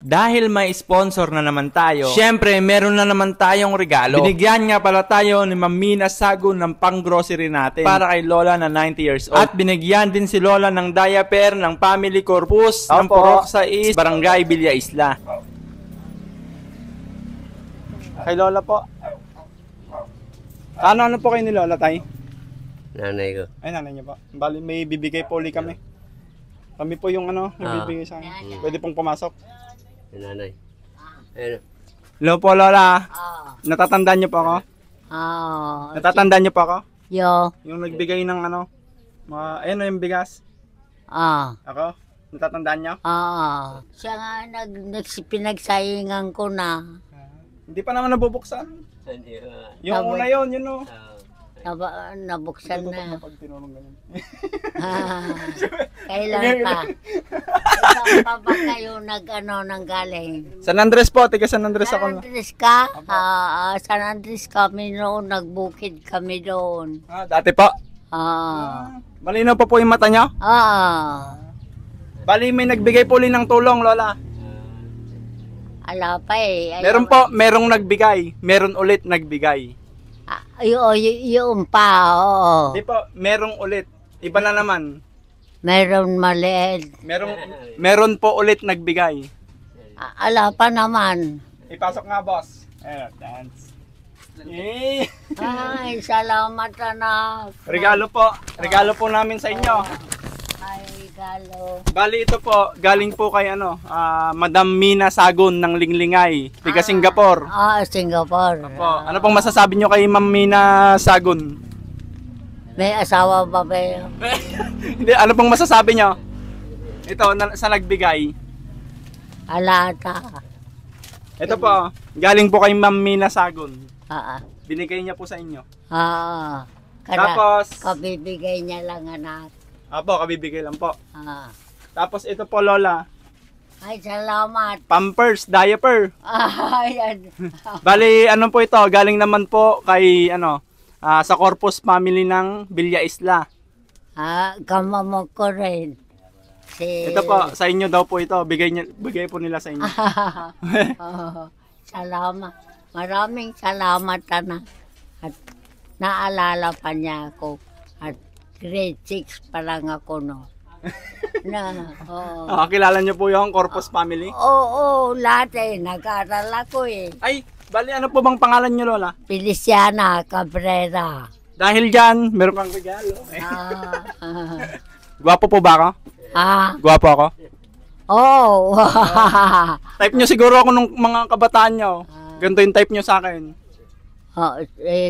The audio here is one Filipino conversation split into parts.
Dahil may sponsor na naman tayo, syempre meron na naman tayong regalo. Binigyan nga pala tayo ni Ma'am Mina Sagun ng pang-grocery natin para kay Lola na 90 years old. At binigyan din si Lola ng diaper ng Family Corpus ng Purok 6, Barangay Villa Isla. Kay Lola po. Ano po kayo ni Lola, tay? Nanay ko. Ay, nanay niyo po. Bali, may bibigay po ulit kami. Kami po yung bibigay sa akin. Pwede pong pumasok. Nanay. Ayun. Hello po, Lola. Natatandaan niyo po ako? Natatandaan niyo po ako? Yo. Yung nagbigay ng ayun yung bigas. Ako? Natatandaan niyo? Siya nga pinagsaingan ko na. Hindi pa naman nabubuksan. Yung una yun, yun o. Nabuksan na. Pag tinulong ganyan. Kailan pa? Saan pa ba kayo nang galing? San Andres po, tiga San Andres San ako. Andres ka? San Andres kami noon, nagbukid kami doon. Dati po? Malinaw pa po yung mata niyo? Bali, may nagbigay po ulit ng tulong, Lola. Ala pa eh. Meron po, merong nagbigay. Meron ulit nagbigay. Yung pa, oo. Di po, merong ulit. Iba na naman. Meron maliit. Meron po ulit nagbigay. Ala pa naman. Ipasok nga, boss. Ayan, dance. Yay! Ay, salamat anak. Regalo po. Regalo po namin sa inyo. Ay, regalo. Bali, ito po, galing po kay Madam Mina Sagun ng Linglingay, tiga Singapore. Singapore. Opo. Ano pong masasabi nyo kay Ma'am Mina Sagun? May asawa ba kayo? Hindi, ano pong masasabi nyo? Ito, sa nagbigay. Alata. Ito po, galing po kay Ma'am Mina Sagun. Binigay niya po sa inyo. Tapos, kabibigay niya lang anak. Apo, kabibigay lang po. Tapos ito po, Lola. Ay, salamat. Pampers, diaper. Ayan. Bali, ano po ito? Galing naman po kay, sa Corpus family ng Villa Isla. Kamamo ko rin. Ito po, sa inyo daw po ito. Bigay po nila sa inyo. Salamat. Maraming salamat, anak. At naalala pa niya ako. At grade 6 pa lang ako, no? Kilala niyo po yung Corpus family? Oo, lahat eh. Nag-aral ako eh. Ay, bali, ano po bang pangalan niyo, Lola? Feliciana Cabrera. Dahil dyan, meron kang regalo. Gwapo po ba ako? Gwapo ako? Oo. Type niyo siguro ako nung mga kabataan niyo. Ganito yung type niyo sa akin.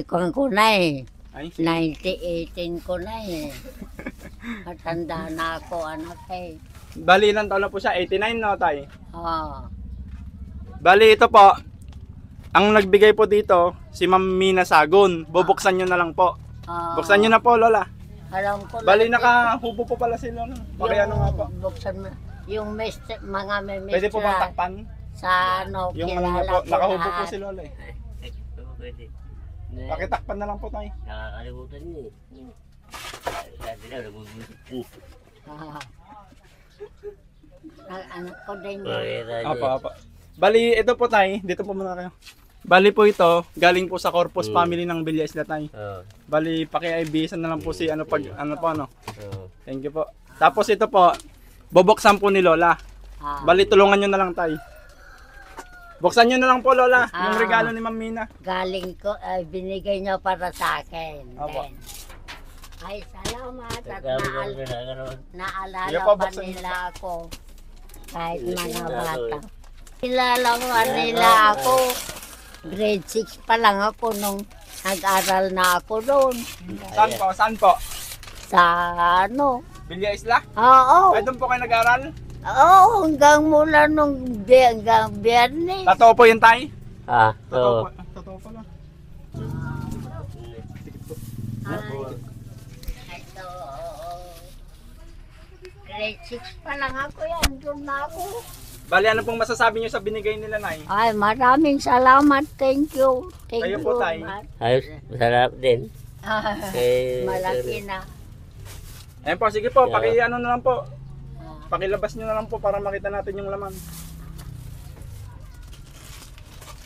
Kung ko na eh. Ay? 1918 ko na eh. Matanda na ako, anak eh. Bali, ilang taon na po siya? 89, no, tay? Bali, ito po. Ang nagbigay po dito, si Ma'am Mina Sagun. Bubuksan nyo na lang po. Buksan nyo na po, Lola. Alam ko Bali, nakahubo po pala si Lola. Pakiano nga po. Buksan mo. Yung mga may Pwede po bang takpan? Sa Yung kilala po, ko nakahubo po lahat. si Lola eh. Pwede. Pakitakpan na lang po tayo. Nakakalimutan niya eh. Dati na, nagugulat. Anak ko din yun. Apa. Bali, ito po tayo. Dito po muna kayo. Bali po ito, galing po sa Corpus family ng Villa Isla tayo. Bali, paki-IBSan na lang po si Thank you po. Tapos ito po, bubuksan po ni Lola. Bali, tulungan nyo na lang tayo. Buksan nyo na lang po, Lola, yung regalo ni Ma'am Mina. Galing ko, binigay niyo para sa akin. Opo. Ay, salamat at naalala Sige po, pa buksan nila ako. Kahit mga bata. Kilala pa nila ako. Grade 6 pa lang ako nung nag-aral na ako doon. Saan po? Sa Villa Isla? Oo. Ay, doon po kayo nag-aral? Oo, hanggang mula nung hanggang biyernes. Totoo po yun, tay? Oo. Totoo po lang. Ito, grade 6 pa lang ako yan. Doon na ako. Bali, ano pong masasabi nyo sa binigay nila, Nay? Ay, maraming salamat. Thank you. Thank Kayo you. po, tay. Ayos, masarap din. Malaki na. Ayan po, sige po, na lang po. Pakilabas nyo na lang po para makita natin yung laman.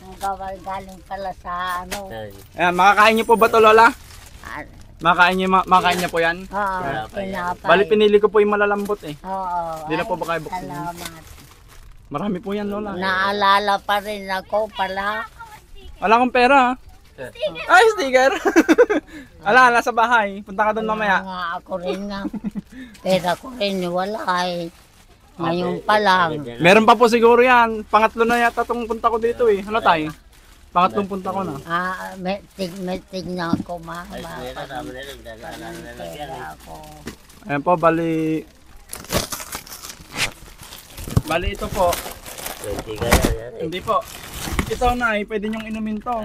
Ang galing pala sa ano. Ayan, makakain niyo po ba to, Lola? Ah, Makakain niyo po yan? Oo, Tinapay. tinapay. Bali, pinili ko po yung malalambot eh. Oo. Hindi na po ay, ba kayo buksan? Salamat. Marami po yan, Lola. Naalala pa rin ako pala. Wala akong pera. Ay, sticker. Ala, sa bahay. Punta ka doon mamaya. Nga, ako rin nga. Pera ko rin wala eh. Ngayon pa lang. Meron pa po siguro yan. Pangatlo na yata itong punta ko dito eh. Ano tayo? Pangatlong punta ko na. May tignan ako Ay, mama. meron, tama na rin. Dadaanan na lang yan. Pera ako. Ayan po, bali... Bali ito po. 20 ka yan. Hindi po. Ito na eh. Pwede niyong inumin to.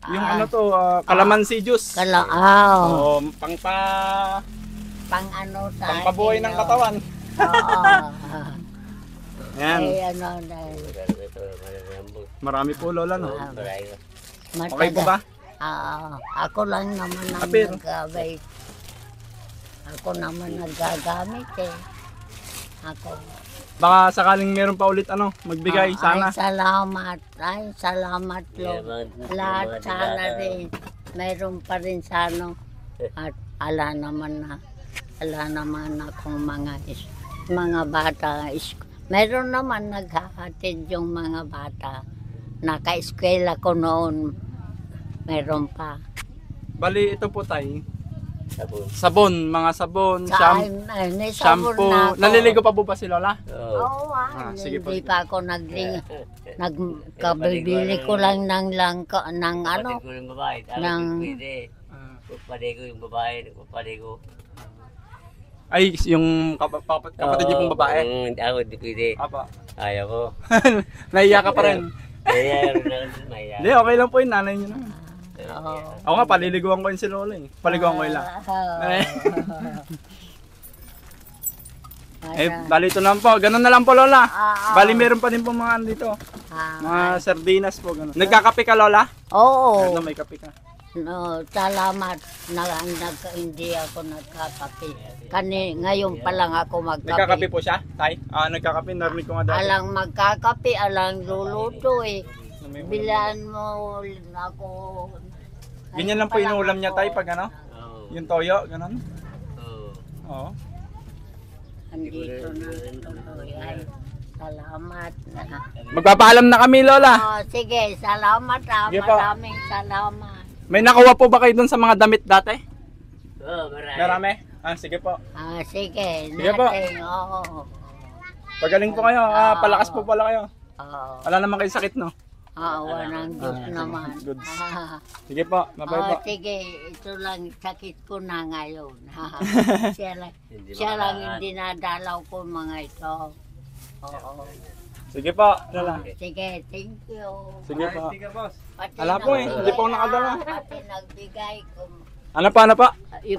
Yung Ah. ano to, calamansi juice. Kalaaw. Oo, Pang ano sa pangpabuhay ng katawan. Oo. Ayan. Ay, ano na. Marami po, Lola, no? Maray ko. Okay po ba? Ako lang naman ang Apir. naggamit. Ako naman nagagamit eh. Ako. Baka sakaling meron pa ulit ano, magbigay sana. Ay, salamat. Ay, salamat Lord. Lahat sana rin. Mayroon pa rin sa ano. At ala naman akong mga bata. Meron naman naghahatid yung mga bata. Naka-eskwela ko noon. Meron pa. Bali, ito po tayo. Sabon. Sabon, mga sabon, May sabon shampoo. na ako. Naliligo pa po ba si Lola? Oo. Oo, sige po. hindi pa ako nagkabibili ko lang ng ano, Kapatid ko yung babae. ng Pwede. Kapatid ko yung babae. Kapatid ko. Ay, yung kapatid niyo pong babae. Hindi ako, hindi pwede. Apa. Ayaw ko. Nahiya ka pa rin. Kaya rin maya. Hindi, okay lang po yung nanay niyo na. oo. Ako nga, paliliguan ko yun si Lola eh. Paliguan ko yun lang. Eh, bali ito lang po. Ganun na lang po, Lola. Bali, meron pa din po mga ano dito. Mga sardinas po, ganun. Nagkakape ka, Lola? Oo. Ano, may kape ka. No, salamat na hindi ako nagkakape. Ngayon pa lang ako Nagkakape magkape. po siya, Tay? Nagkakape, narinig ko nga dati. Alang magkakape, alang luluto eh. Bilan mo ako. Ganyan lang po inuulam niya, Tay, pag ano? Oo. Yung toyo, ganun. Oo. Oo. Andito na tuloy. Ay, salamat. Magpapaalam na kami, Lola. Oh, sige, salamat Sige po. Maraming salamat. May nakuha po ba kayo dun sa mga damit dati? Oo, marami. Marami? Sige po. Sige, Sige po. natin. Oo. Pagaling po kayo. Palakas po pala kayo. Oo. Wala naman kayo sakit, no? Awa ng Diyos naman. Goods. Sige po. Mabay po. Sige, ito lang sakit ko na ngayon. siya lang, Hindi siya lang makakain. hindi nadalaw ko mga ito. Oo. Sige po, Lola. Sige, thank you. Sige po. Pati Ala po eh, hindi po ako nakadala. Pati nagbigay ko. Ano pa?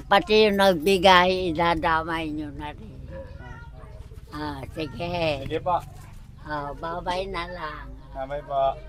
Pati yung nagbigay, idadamay nyo na rin. Sige. Sige po. Babay na lang. Mabay po.